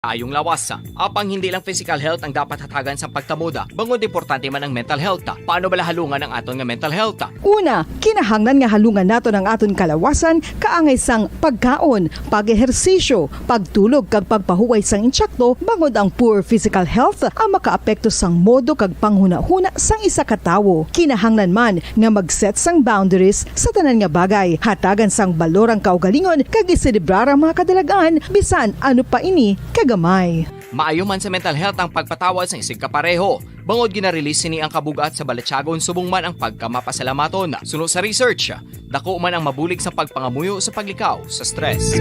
Ayong lawas, apang hindi lang physical health ang dapat hatagan sa pagtamuda, bangod importante man ang mental health. Paano bala halungan ang aton nga mental health? Una, kinahanglan nga halungan nato ang aton kalawasan kaangay sang pagkaon, pag-ehersisyo, pagtulog kag pagpahuway sang insyakto bangod ang poor physical health ang makaapekto sang modo kag panghuna-huna sang isa ka tawo. Kinahanglan man nga mag-set sang boundaries sa tanan nga bagay, hatagan sang balorang kaugalingon kag iselebrar ang mga kadalagaan bisan ano pa ini kagamay. Maayo man sa mental health ang pagpatawad sa isig kapareho. Bangod ginarelease ni ang kabugat sa Balatyagon subong man ang pagkamapasalamaton. Sunod sa research, dako man ang mabulig sa pagpangamuyo sa paglikaw sa stress.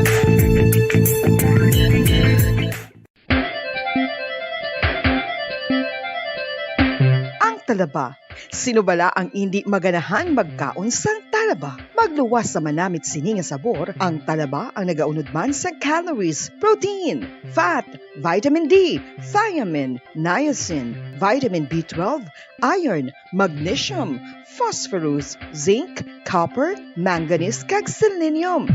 Ang talaba. Sino bala ang hindi maganahan magkaon sang talaba? Magluwas sa manamit sini nga sabor, ang talaba ang nagaunod man sa calories, protein, fat, vitamin D, thiamine, niacin, vitamin B12, iron, magnesium, phosphorus, zinc, copper, manganese kag selenium.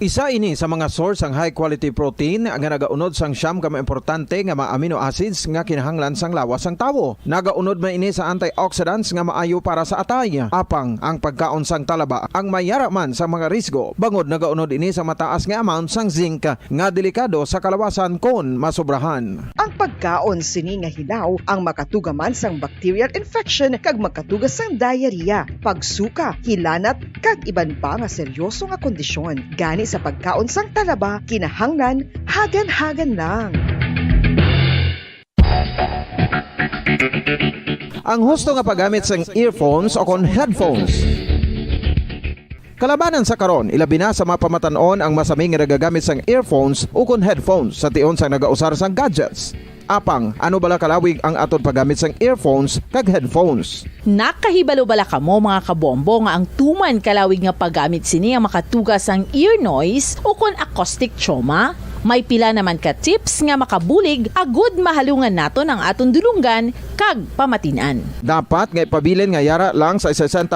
Isa ini sa mga source ang high quality protein nga nagaunod sang siyam ka importante nga mga amino acids nga kinahanglan sang lawas sang tawo. Nagaunod man ini sa antioxidants nga maayo para sa atay. Apang ang pagkaon sang talaba ang mayara man sa mga risgo. Bangod nagaunod ini sa mataas nga amount sang zinc nga delikado sa kalawasan kon masobrahan. Ang pagkaon sini nga hilaw ang makatugaman sang bacterial infection kag makatugas sang diarrhea, pagsuka, hilanat kag iban pa nga seryoso nga kondisyon. Gani sa pagkaon sang talaba, kinahanglan hagan-hagan lang. Ang husto nga paggamit sang earphones o kon headphones. Kalabanan sa karon, ilabi na sa mga pamatanon ang masaming nga nagagamit sang earphones o kon headphones sa tion sang nagausar sang gadgets. Apang, ano bala kalawig ang aton paggamit sang earphones kag headphones? Nakahibalo bala kamo mga kabombo nga ang tuman kalawig nga paggamit sini ang makatugas ang ear noise o kon acoustic trauma? May pila naman ka tips nga makabulig agud mahalungan naton ang aton dulunggan kag pamatinan. Dapat nga ipabilin nga yara lang sa 60%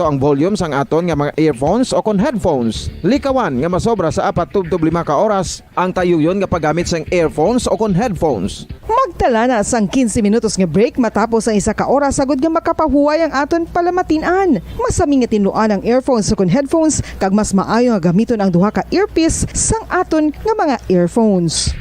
ang volume sang aton nga mga earphones o kon headphones. Likawan nga masobra sa 4-5 ka oras ang tayuyon nga paggamit sang earphones o kon headphones. Magtala na sang 15 minutos nga break matapos ang isa ka oras sagud nga makapahuway ang aton palamatinan. Masami nga tinluan ang earphones o kon headphones kag mas maayo nga gamiton ang duha ka earpiece sang aton nga mga earphones.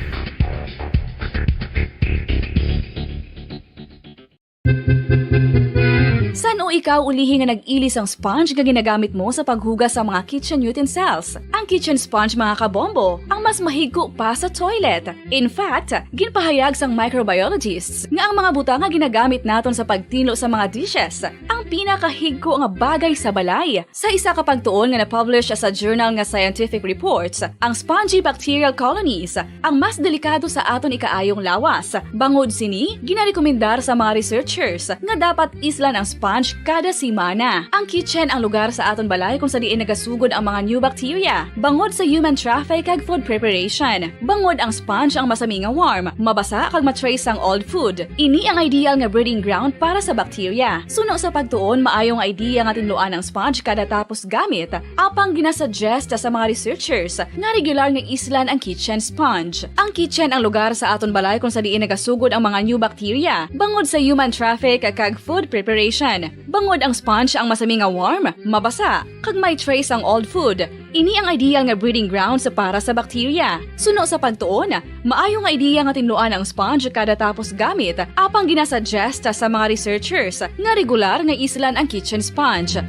San o ikaw ulihi nga nag-ilis ang sponge nga ginagamit mo sa paghugas sa mga kitchen utensils? Ang kitchen sponge mga kabombo, ang mas mahigko pa sa toilet. In fact, ginpahayag sang microbiologists nga ang mga butang nga ginagamit naton sa pagtinlo sa mga dishes ang pinakahigko nga bagay sa balay. Sa isa ka pagtuon nga na-publish sa journal nga Scientific Reports, ang spongy bacterial colonies ang mas delikado sa aton ikaayong lawas. Bangod sini, ginarekomendar sa mga researchers nga dapat islan ang sponge kada simana. Ang kitchen ang lugar sa aton balay kung sa diin nagasugod ang mga new bacteria. Bangod sa human traffic kag food preparation. Bangod ang sponge ang masami nga warm, mabasa kag matrace ang old food. Ini ang ideal nga breeding ground para sa bacteria. Suno sa pagtuon, maayong idea nga tinluan ang sponge kada tapos gamit. Apang ginasuggest sa mga researchers nga regular nga islan ang kitchen sponge. Ang kitchen ang lugar sa aton balay kung sa diin nagasugod ang mga new bacteria. Bangod sa human traffic kag food preparation. Bangod ang sponge ang masami nga warm, mabasa, kag may trace ang old food. Ini ang ideal nga breeding ground sa para sa bacteria. Suno sa pagtuon, maayo nga idea nga tinluan ang sponge kada tapos gamit, apang ginasuggest sa mga researchers nga regular nga islan ang kitchen sponge.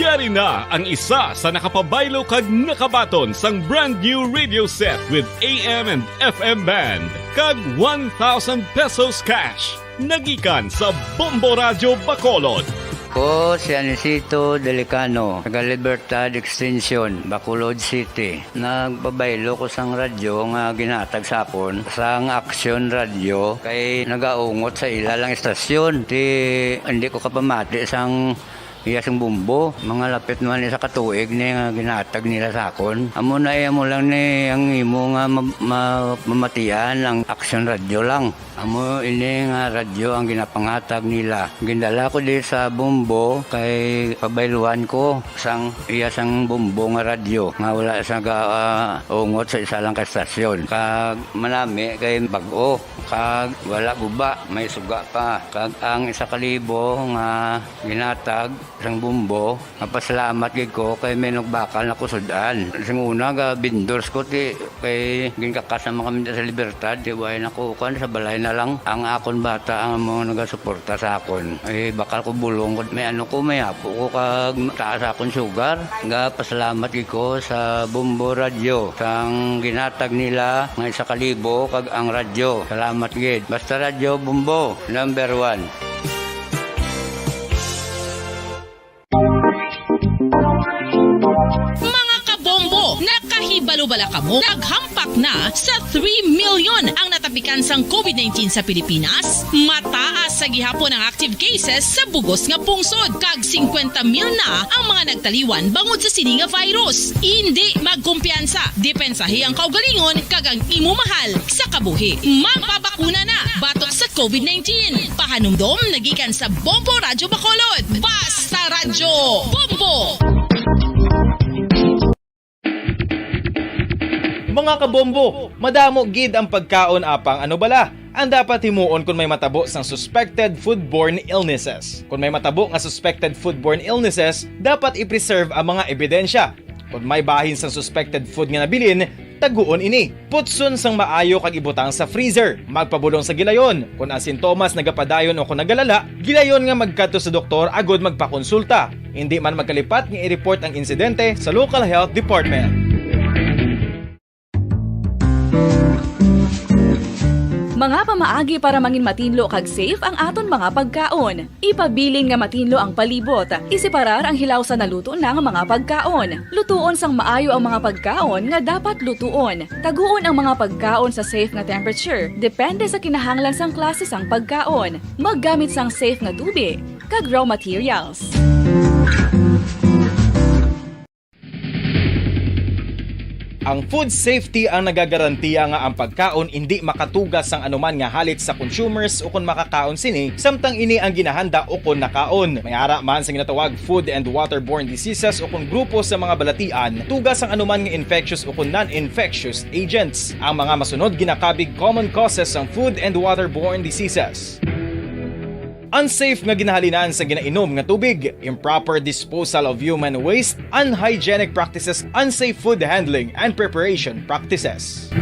Yari na ang isa sa nakapabaylo kag nakabaton sang brand new radio set with AM and FM band kag 1,000 pesos cash. Nagikan sa Bombo Radio Bacolod. Ko si Anisito Delicano, taga Libertad Extension, Bacolod City. Nagbabaylo ko sang radyo nga ginatag sapon sang Action Radio kay nagaungot sa ilalang estasyon. Hindi ko kapamati sang iyasang bumbo. Mga lapit man sa katuig ni nga ginatag nila sa akon. Amo na mo lang ni ang imo nga mamatian ang action radio lang. Amo ini nga radyo ang ginapangatag nila. Gindala ko di sa bumbo kay pabayluan ko sang iyasang bumbo nga radyo. Nga wala sa ungot sa isa lang ka stasyon. Kag manami kay bag-o. Kag wala guba, may suga pa. Kag ang 1,000 nga ginatag sang bumbo, napasalamat gid ko kay may nagbakal na kusudan. Sing una ga bindors ko ti kay ginkakasama kami sa Libertad, di way nakukan sa balay na lang ang akon bata ang mga nagasuporta sa akon. Ay bakal ko bulong ko may ano ko may apo ko kag taas akon sugar. Nga pasalamat gid ko sa Bumbo Radio sang ginatag nila nga 1,000 kag ang radyo. Salamat gid. Basta Radio Bumbo number 1. Mga kabombo, nakahibalo-bala ka mo? Naghampak na sa 3 million ang natapikan sang COVID-19 sa Pilipinas. Mataas sa gihapon ang active cases sa bugos nga pungsod. Kag 50 mil na ang mga nagtaliwan bangod sa sini nga virus. Hindi magkumpiyansa. Depensahi ang kaugalingon kag ang imo mahal sa kabuhi. Magpabakuna na batok sa COVID-19. Pahanumdom nagikan sa Bombo Radyo Bacolod. Basta Radyo Bombo! Mga kabombo, madamo gid ang pagkaon apang ano bala. Ang dapat himuon kung may matabo sang suspected foodborne illnesses. Kung may matabo nga suspected foodborne illnesses, dapat i-preserve ang mga ebidensya. Kung may bahin sang suspected food nga nabilin, taguon ini. Putson sang maayo kag ibutang sa freezer. Magpabulong sa gilayon. Kung ang sintomas nagapadayon o kung nagalala, gilayon nga magkadto sa doktor agud magpakonsulta. Hindi man magkalipat nga i-report ang insidente sa local health department. Mga pamaagi para mangin matinlo kag safe ang aton mga pagkaon. Ipabilin nga matinlo ang palibot. Isiparar ang hilaw sa naluto ng mga pagkaon. Lutuon sang maayo ang mga pagkaon nga dapat lutuon. Taguon ang mga pagkaon sa safe nga temperature. Depende sa kinahanglan sang klase sang pagkaon. Maggamit sang safe nga tubig kag raw materials. Ang food safety ang nagagarantiya nga ang pagkaon hindi makatugas sang anuman nga halit sa consumers o kung makakaon sini, samtang ini ang ginahanda o kung nakaon. May ara man sa ginatawag food and waterborne diseases o kung grupo sa mga balatian, tugas ang anuman nga infectious o kung non-infectious agents. Ang mga masunod ginakabig common causes ng food and waterborne diseases. Unsafe nga ginahalinan sa ginainom nga tubig, improper disposal of human waste, unhygienic practices, unsafe food handling and preparation practices.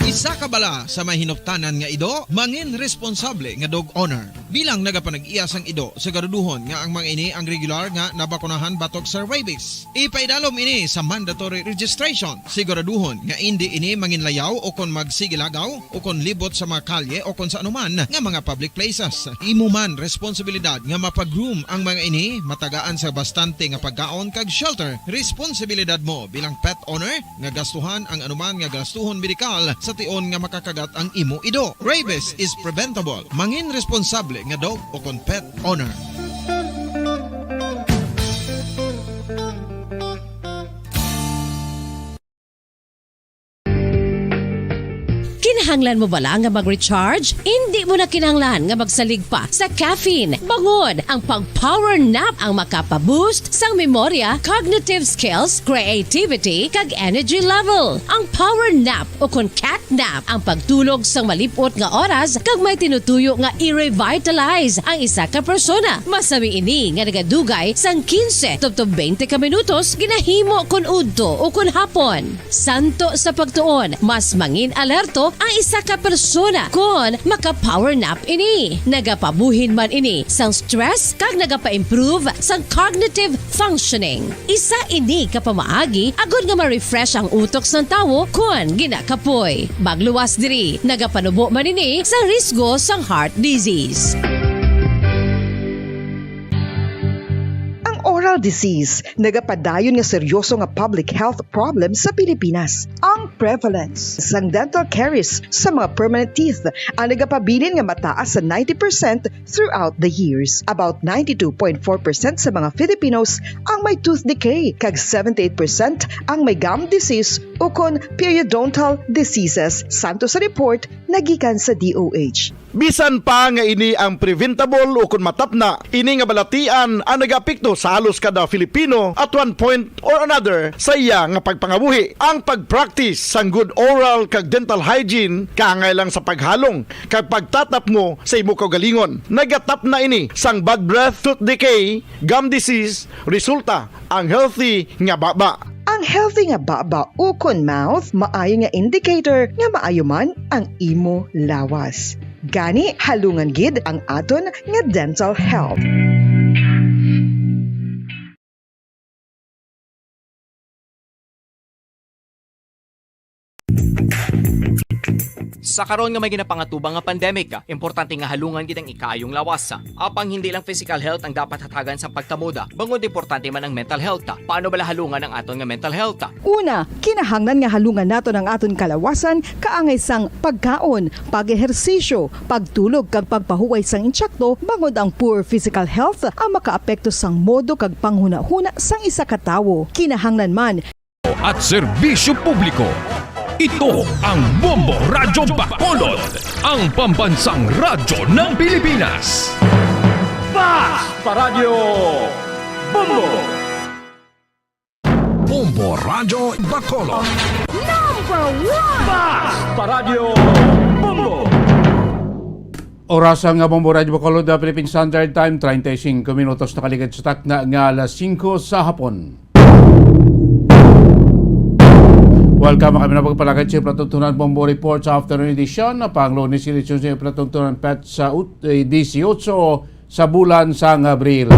Isa ka bala sa may hinuptanan nga ido, mangin responsable nga dog owner. Bilang nagapanag-iyas ang ido, siguraduhon nga ang mga ini ang regular nga nabakunahan batok sa rabies. Ipaidalom ini sa mandatory registration. Siguraduhon nga hindi ini manginlayaw o kon magsigilagaw o kon libot sa mga kalye o kon sa anuman nga mga public places. Imo man responsibilidad nga mapag-groom ang mga ini, matagaan sa bastante nga pagkaon kag shelter. Responsibilidad mo bilang pet owner nga gastuhan ang anuman nga gastuhon medikal sa tion nga makakagat ang imo ido. Rabies is preventable. Mangin responsable nga dog o kon pet owner. Kinahanglan mo bala nga mag-recharge? Hindi mo na kinahanglan nga magsalig pa sa caffeine. Bangod ang pag-power nap ang makapaboost sang memorya, cognitive skills, creativity, kag energy level. Ang power nap o kon cat nap ang pagtulog sang malipot nga oras kag may tinutuyo nga i-revitalize ang isa ka persona. Masabi ini nga nagadugay sang 15 tubtob 20 ka minutos ginahimo kun udto o kun hapon. Santo sa pagtuon, mas mangin alerto ang isa ka persona kung maka-power nap ini. Nagapabuhin man ini sang stress kag nagapa-improve sang cognitive functioning. Isa ini kapamaagi agud nga ma-refresh ang utok sang tawo kung ginakapoy. Bagluwas diri, nagapanubo man ini sa risgo sang heart disease. mental disease, nagapadayon nga seryoso nga public health problem sa Pilipinas. Ang prevalence sang dental caries sa mga permanent teeth ang nagapabilin nga mataas sa 90% throughout the years. About 92.4% sa mga Filipinos ang may tooth decay, kag 78% ang may gum disease o kon periodontal diseases, santo sa report nagikan sa DOH. Bisan pa nga ini ang preventable o kung matapna, ini nga balatian ang nag-apekto sa halos kada Filipino at one point or another sa iya nga pagpangabuhi. Ang pag-practice sang good oral kag dental hygiene kaangay lang sa paghalong kag pagtatap mo sa imo kaugalingon. Nagatap na ini sang bad breath, tooth decay, gum disease, resulta ang healthy nga baba. Ang healthy nga baba o kon mouth, maayo nga indicator nga maayo man ang imo lawas. Gani halungan gid ang aton nga dental health. Sa karon nga may ginapangatubang nga pandemic, importante nga halungan gid ang ikayong lawas. Apang hindi lang physical health ang dapat hatagan sa pagtamuda, bangod importante man ang mental health. Paano bala halungan ang aton nga mental health? Una, kinahanglan nga halungan nato ang aton kalawasan kaangay sang pagkaon, pag-ehersisyo, pagtulog kag pagpahuway sang insyakto, bangod ang poor physical health ang makaapekto sang modo kag panghuna-huna sang isa ka tawo. Kinahanglan man at serbisyo publiko. Ito ang Bombo Radyo Bacolod, ang pambansang radyo ng Pilipinas. Fast Paradyo Bombo! Bombo Radyo Bacolod. Fast Paradyo Bombo! Oras ang Bombo Radyo Bacolod, Philippine Standard Time, 35 minutos na kaligid sa takna nga alas 5 sa hapon. Welcome kami na pagpalagay sa Platuntunan Bombo Report sa afternoon edition na pang-Lunes edition sa Platuntunan PET sa 18 sa bulan sang Abril.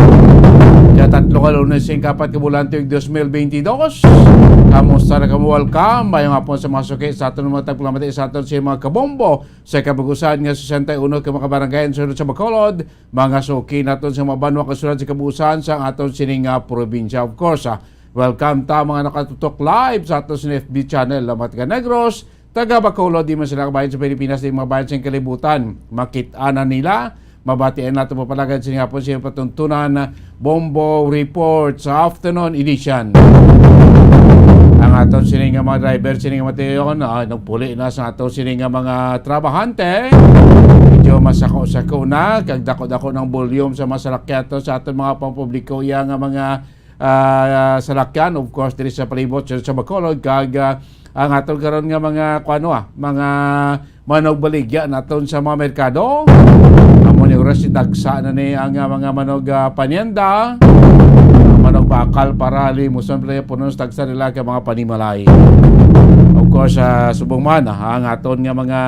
Kaya 3 ka Lunes ang 4 ka bulan tuig 2022. Kamusta na kamo? Welcome. Mayong hapon sa mga suki sa aton mga tagpulamati sa aton sa mga kabombo sa kabugusan nga 61 ka mga barangay sunod sa Bacolod. Mga suki naton sa mga banwa kasunod sa kabugusan sa aton sining probinsya. Of course, welcome ta mga nakatutok live sa atos ng FB channel Lamat-Ga Negros, taga Bacolod, di man sila kabayan sa Pilipinas, di mga bayan sa kalibutan. Makita na nila, mabatian natin papalagad sa nga po siya patuntunan Bombo Report sa afternoon edition. Ang aton sining mga driver, sining Mateon, nagpuli na sa aton sining mga trabahante. Medyo masako-sako na, kag dako-dako ng volume sa masalakyato sa aton mga pampubliko yang mga salakyan, of course diri sa palibot sa Bacolod, kag ang aton karon nga mga mga manog baligya naton sa mga merkado. Amo ni oras dagsa na ni ang mga manog panyenda, manog bakal para limuson play punos dagsa nila ka mga panimalay. Of course subong man ang aton nga mga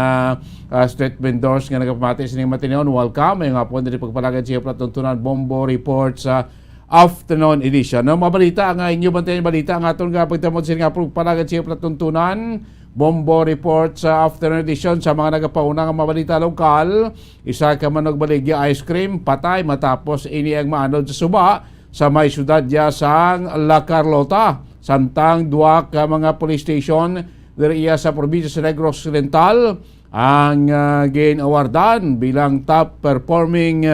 street vendors nga nagapamati sining Matineon, welcome ay nga po diri pagpalagad siya Platuntunan Bombo Report sa afternoon edition. No, mabalita nga inyo bantayan balita ang aton nga pagtamod sa nga palagad siya Platuntunan Bombo Report sa afternoon edition sa mga nagapauna nga mabalita lokal. Isa ka man nagbaligya ice cream patay matapos ini ang maanod sa suba sa may syudad ya sang La Carlota. Samtang duwa ka mga police station diri sa probinsya sa Negros Occidental ang gin-awardan bilang top performing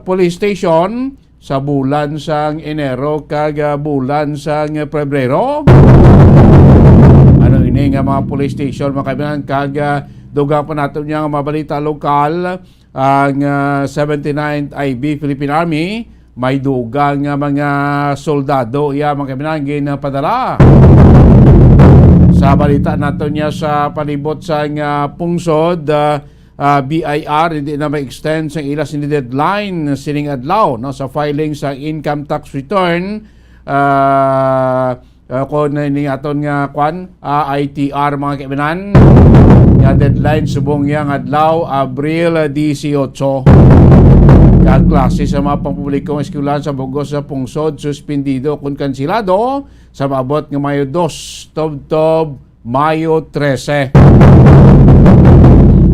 police station sa bulan sang Enero kag bulan sang Pebrero. Ano ini nga mga police station makabinan kag dugang pa nato niya nga mabalita lokal ang 79th IB Philippine Army may dugang nga mga soldado iya makabinan ginapadala. Sa balita nato niya sa palibot sang pungsod BIR hindi na ma-extend sa ilas ni deadline sining adlaw no sa filing sa income tax return kon ni aton nga ITR mga kaibigan nga deadline subong yang adlaw Abril 18. Kag klase sa mga pampublikong eskwelahan sa Bugos sa pungsod suspendido kun kansilado sa maabot nga Mayo 2 tubtob Mayo 13.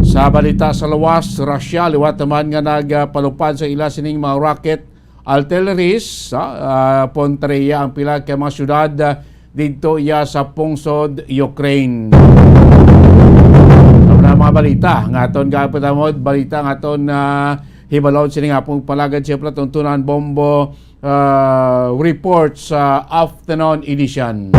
Sa balita sa lawas, Russia liwat naman nga nagpalupad sa ila sining mga rocket Artilleries, Pontreya ang pila kay mga syudad dito iya sa pungsod Ukraine. Na mga balita nga aton gapatamod balita nga aton hibalon sini nga pong palagad siya tuntunan bombo report sa afternoon edition.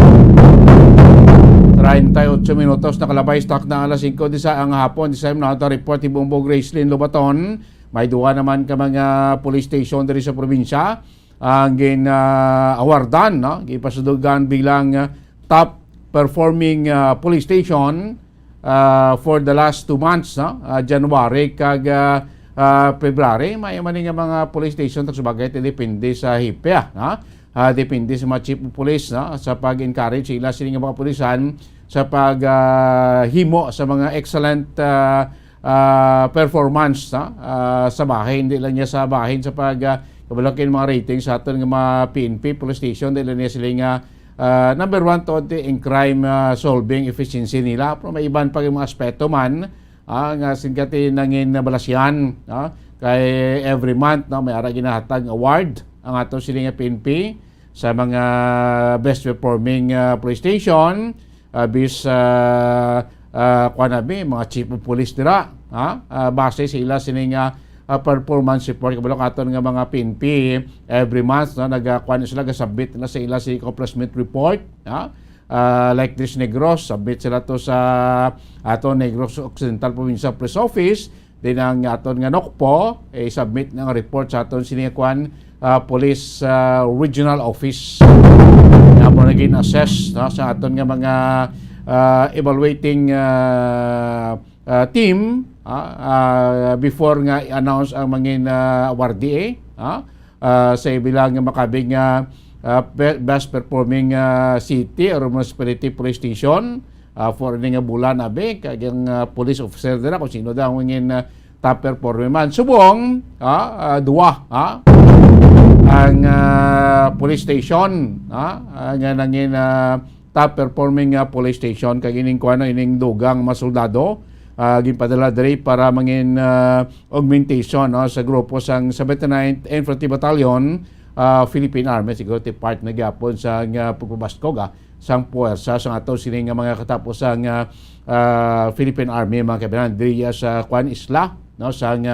38 minutos nakalabay stock na alas 5 ang hapon. Sa na ito report ni Bombo Gracelyn Lobaton. May duwa naman ka mga police station diri sa probinsya ang awardan, no? Ipasudugan bilang top performing police station for the last 2 months, no? January kag February. May maning mga police station tagsubagay depende sa HIPEA, no? Depende sa mga chief of police, no? Sa pag-encourage sila sining mga pulisan sa paghimo sa mga excellent performance, no? Sa bahin, hindi lang niya sa bahin sa kabalakin mga ratings sa aton ng mga PNP police station, dahil niya sila nga number 1 to in crime solving efficiency nila. Pero may iban pa yung mga aspeto man nga singkati nangin balasyan, kay every month, no, may ara ginahatag award ang ato sila nga PNP sa mga best performing police station bis mga chief of police dira, base sa ila sining performance report kabalo katon nga mga PNP every month, no, nagakuan sila gasubmit na sa ila si accomplishment report, like this Negros submit sila to sa aton Negros Occidental Provincial Police Office, din ang aton nga NOCPO submit ng report sa aton sinikuan Police Regional Office na mo naging assess, no, sa aton nga mga evaluating team before nga i-announce ang mga awardee sa ibilang makabing best performing city or municipality police station for nga bulan abe kagang police officer dira kung sino daw ang top performing man subong duwa ang police station nga nangin top performing police station kag ining kuano ining dugang masoldado ginpadala diri para mangin augmentation, no, sa grupo sang 79th Infantry Battalion Philippine Army, siguro ti part na gyapon sa pagpabaskog sang puwersa sang ato sining mga katapos sang Philippine Army mga kabinan diri sa Juan Isla, no, sang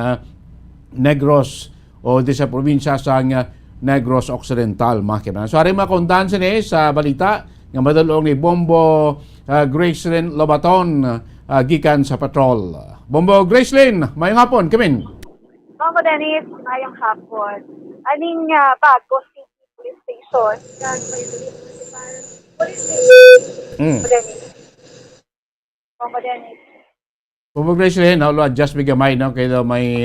Negros o di sa probinsya sang Negros Occidental mga kabinan. So ari mga kontan sini sa balita nga madulong ni Bombo Gracelyn Lobaton gikan sa patrol. Bombo Gracelyn, mayong hapon, Kamin. Bombo Dennis, mayong hapon. Aning Bago City Police Station, Police Station. Bombo Dennis. Bombo Dennis. Bombo Gracelyn, just may gamay, no? Kaya may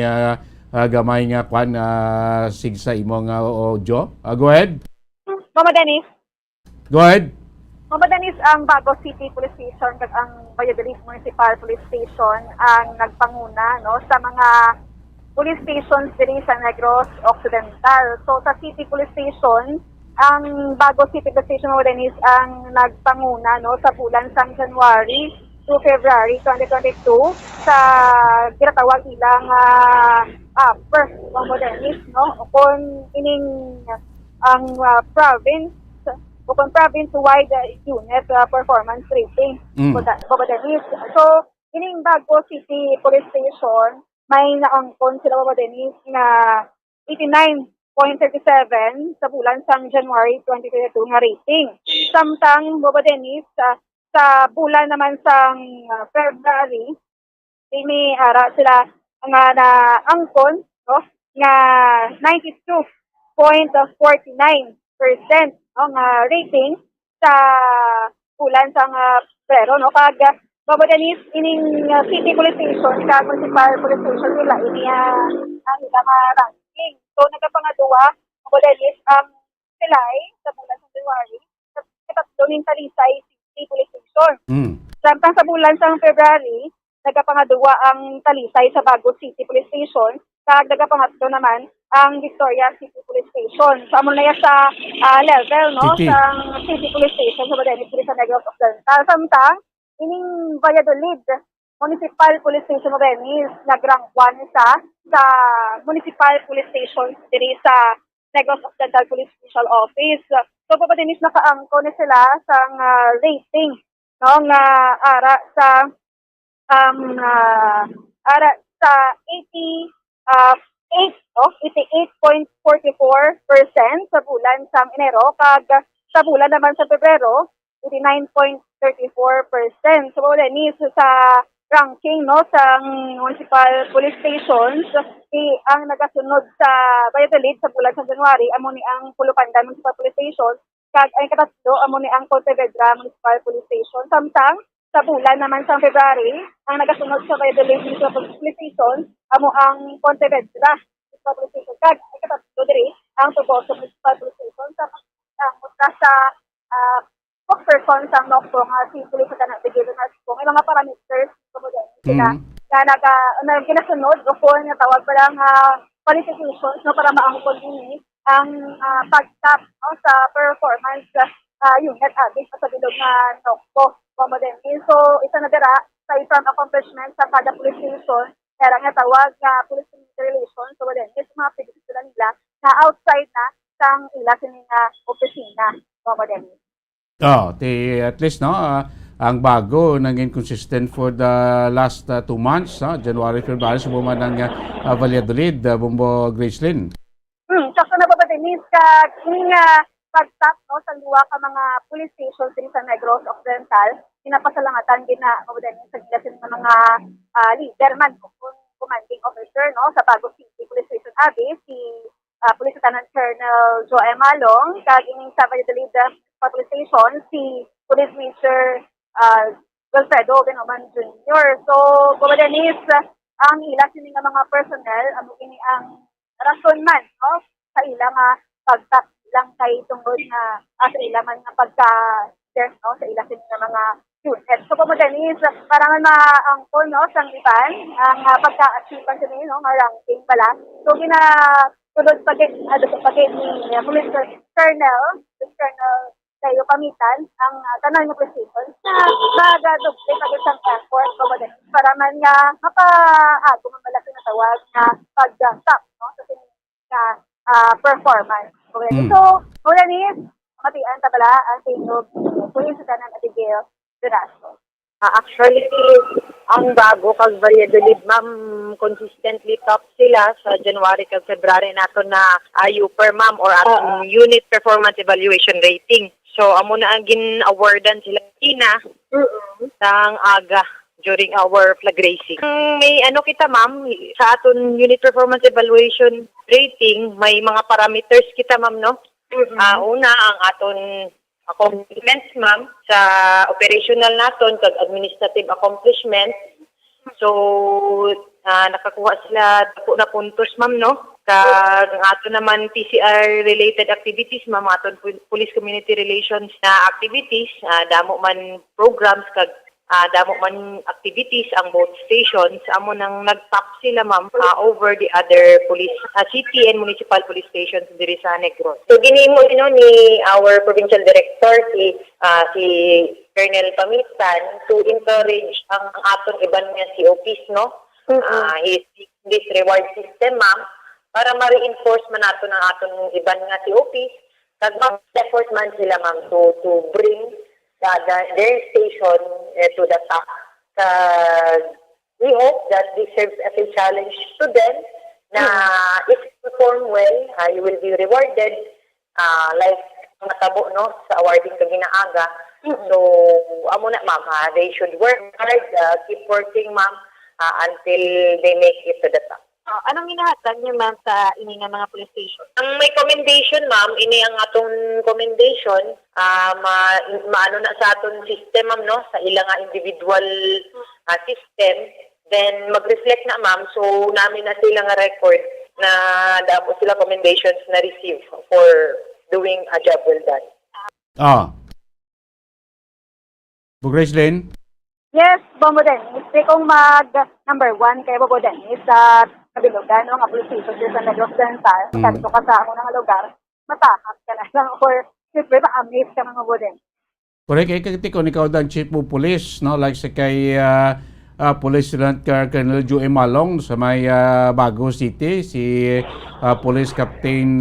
gamay nga kwan sigsa imong audio. Go ahead. Bombo Dennis. Go ahead. Mabadanis ang Bago City Police Station kag ang Valladolid Municipal Police Station ang nagpanguna, no, sa mga police stations diri sa Negros Occidental. So sa City Police Station, ang Bago City Police Station Mabadanis ang nagpanguna, no, sa bulan sang January to February 2022 sa ginatawag ilang first Mabadanis, no, kung ining ang province upon province-wide unit performance rating. So, ining Bago City Police Station, may naangkon sila Babadenis na 89.37 sa bulan sang January 2022 nga rating. Samtang Babadenis sa bulan naman sang February, ini ara sila nga naangkon, no, nga 92.49%. Ang rating sa bulan sang Pebrero, no, kag Babadenis ining City Police Station kag Municipal Police Station nila ini ang ilang ranking. So nagapangaduwa Babadenis ang silay sa bulan sa January sa tatlo ning Talisay City Police Station. Samtang sa bulan sang February nagapangaduwa ang Talisay sa Bago City Police Station kag nagapangatlo naman ang Victoria City Police Station. So, amo na yan sa level, no, sa City Police Station sa Badenis, sa Negros Occidental. Samtang, ining Valladolid Municipal Police Station Badenis, nag-rank 1 sa Municipal Police Station diri sa Negros Occidental Police Special Office. So papatinis nakaangko ni sila sa rating no nga ara sa 88.44% sa bulan sa Enero kag sa bulan naman sa Pebrero 89.34%. So ni sa ranking no sa municipal police stations ang nagasunod sa Valladolid sa bulan sa January amo ni ang Pulupandan Municipal Police Station kag ay katatlo amo ni ang Pontevedra Municipal Police Station. Samtang sa bulan naman sa February ang nagasunod sa Valladolid Municipal Police Station amo ang Pontevedra Municipal Police Station kag ay katatlo diri ang Toboso Municipal Police Station sa spokesperson sa NOCPO nga si Police Lieutenant Brigadier Nasco may mga parameters sila na ginasunod o kung natawag pa lang qualifications no, para maangkon din ang pag-tap no, sa performance unit adding sa bilog na NOCPO. So, isa na dira sa from accomplishment sa kada police station kaya nga tawag police community relations. So, wala yung mga pwede sila nila na outside na sang ila sining opisina. At least no, ang bago nang inconsistent for the last 2 months, January, February, sa buman ng Valladolid, Bombo Gracelyn. Sakto na papatinis ka kining pag-tap no, sa luwa ka mga police stations din sa Negros Occidental. Pinapasalangatan din na sa gilasin ng mga leader man kung commanding officer no, sa Bago City Police Station Abbey, si Police Lieutenant Colonel Joe Malong, kag ining sa Valladolid Police Station, si Police Major Wilfredo Benoman Jr. So, Gobadenis, ang ila sini nga mga personnel, amo ini ang rason man no, sa ilang pagtak lang kay tungod nga sa ilang man nga pagka-share no, sa ila sini nga mga unit. So, Gobadenis, para man maangkon no, sang iban, ang pagka-achieve sa no, nga ranking pala. So, tulod pagit ni Police Colonel kayo pamitan ang tanan ng precision na magaduble pagit sang effort para man nga mapaago man malaki na tawag na pag-stop no sa performance. So, mula ni matian ta pala ang tingog Police Lieutenant Abigail Durazo. Actually, ang bago kag Valladolid, ma'am, consistently top sila sa January kag February nato na per ma'am or atong unit performance evaluation rating. So, amo na ang gin-awardan sila sang aga during our flag racing. May kita ma'am, sa aton unit performance evaluation rating, may mga parameters kita ma'am, no? Una, ang aton accomplishments ma'am sa operational naton kag administrative accomplishment. So nakakuha sila dako na puntos ma'am no. Kag ato naman PCR related activities ma'am, aton police community relations na activities, damo man programs kag damo man activities ang both stations, amo nang nag-top sila ma'am over the other police city and municipal police stations diri sa Negros. So ginimo ni our provincial director si Colonel Pamitan to encourage ang aton iban nga COPs no. This reward system ma'am para ma-reinforce man nato ng aton iban nga COPs kag mag-effort man sila ma'am to bring their station to the top. We hope that this serves as a challenge to them na if you perform well, you will be rewarded like matabo no sa awarding ka ginaaga. So amo na ma'am, they should work hard, keep working ma'am until they make it to the top. Anong ginahatan niyo ma'am sa ini nga mga police station? Ang may commendation ma'am, ini ang atong commendation, maano na sa aton system ma'am no, sa ilang individual system, then mag-reflect na ma'am, so namin na sila nga record na damo sila commendations na receive for doing a job well done. Gracelyn? Yes, Bombo Dennis. Kung number 1 kay Bombo Dennis sa kabilugan, mga police station sa Negros Occidental, kanto ka sa ako ng lugar, matahap ka na lang or siyempre ma-amaze ka mga Bombo Dennis. Correct, kay katikon ikaw dan chief of police, no? Like sa kay Police Lieutenant Colonel Joe Malong sa may Bago City, si Police Captain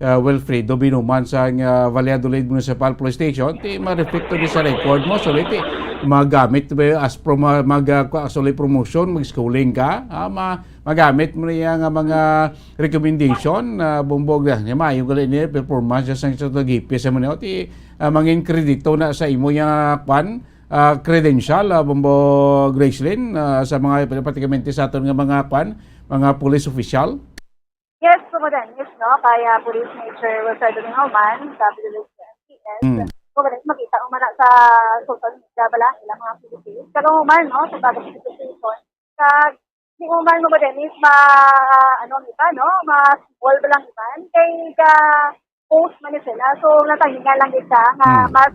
Wilfredo Binuman sa Valladolid Municipal Police Station, ti ma-reflecto ni sa record mo, so iti magamit as actually promotion, mag-schooling ka, magamit mo niya nga mga recommendation bumbog na niya maayong gali niya performance sa gipis sa mga ti mangin kredito na sa imo yung credential bumbo Gracelyn sa mga patikamente sa aton nga mga police official. Yes, Kumadenis, no? Kaya Police Major Wilfredo Binuman, WLCS, Kumadenis, makita umana sa social media bala ilang mga Philippines. Pero uman, no? Sa bagong situation, di uman mo ba Dennis, iba, no? Ma-small ba lang iban? Kay post man sila. So, natahinga lang isa nga mas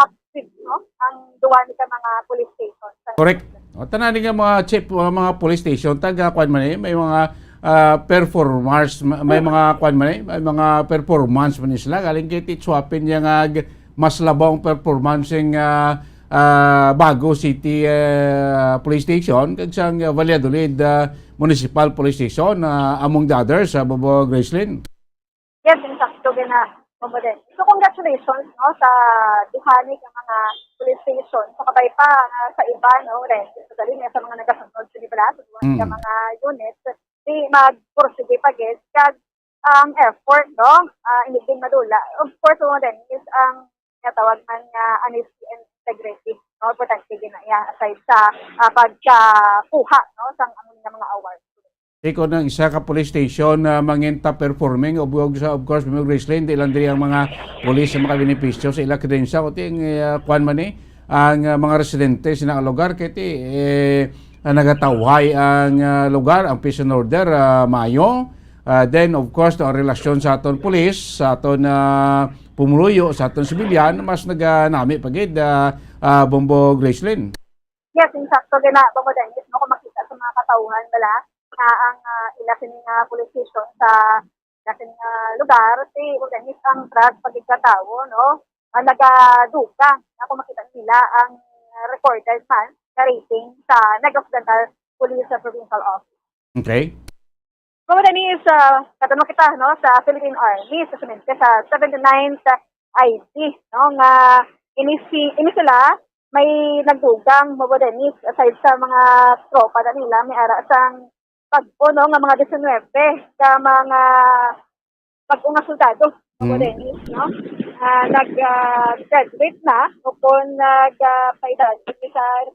active, no? Ang duwa nila mga police station. Correct. O, tananin nga mga chief, mga police station, taga-kwan man may mga performance, may mga may mga performance man sila. Galing kay Titswapin yung mas labong performance yung Bago City Police Station kag sang Valladolid Municipal Police Station among the others Bobo Gracelyn. Yes, insakto gina mo din. So congratulations no sa duhanig ng mga police station sa kabay pa sa iba no rin so dali sa mga nagasunod sa libra sa mga units di mag-pursige pa guys kag ang effort no hindi din madula. Of course mo din is ang tawag man nga honesty and integrity no importante gina aside sa pagkuha no sang among mga awards. Iko ng isa ka police station mangin top performing of course mga Gracelyn ilang diri ang mga police sa mga benepisyo sa ila credential kundi kuan man ang mga residente sa lugar kiti nagatawhay ang lugar ang peace and order maayo. Then of course ang relasyon sa aton police sa aton pumuluyo sa aton sibilyan mas naganami pagid Bombo Gracelyn. Yes, insakto gina Bombo Dennis no kung makita sa mga katawhan bala ang ilasin nga police station sa ilasin nga lugar si Dennis ang trust pagkatawo no nagaduka na kung makita nila ang recorded fan rating sa Negros Police Provincial Office. Okay. Kung Dennis, katanong kita no sa Philippine Army sa sa 79th ID no nga ini sila may nagdugang mo Dennis aside sa mga tropa na nila may ara sang pag-uno nga mga 19 ka mga pag-unga soldado mo Dennis no nag-graduate na o kung nag-paidad sa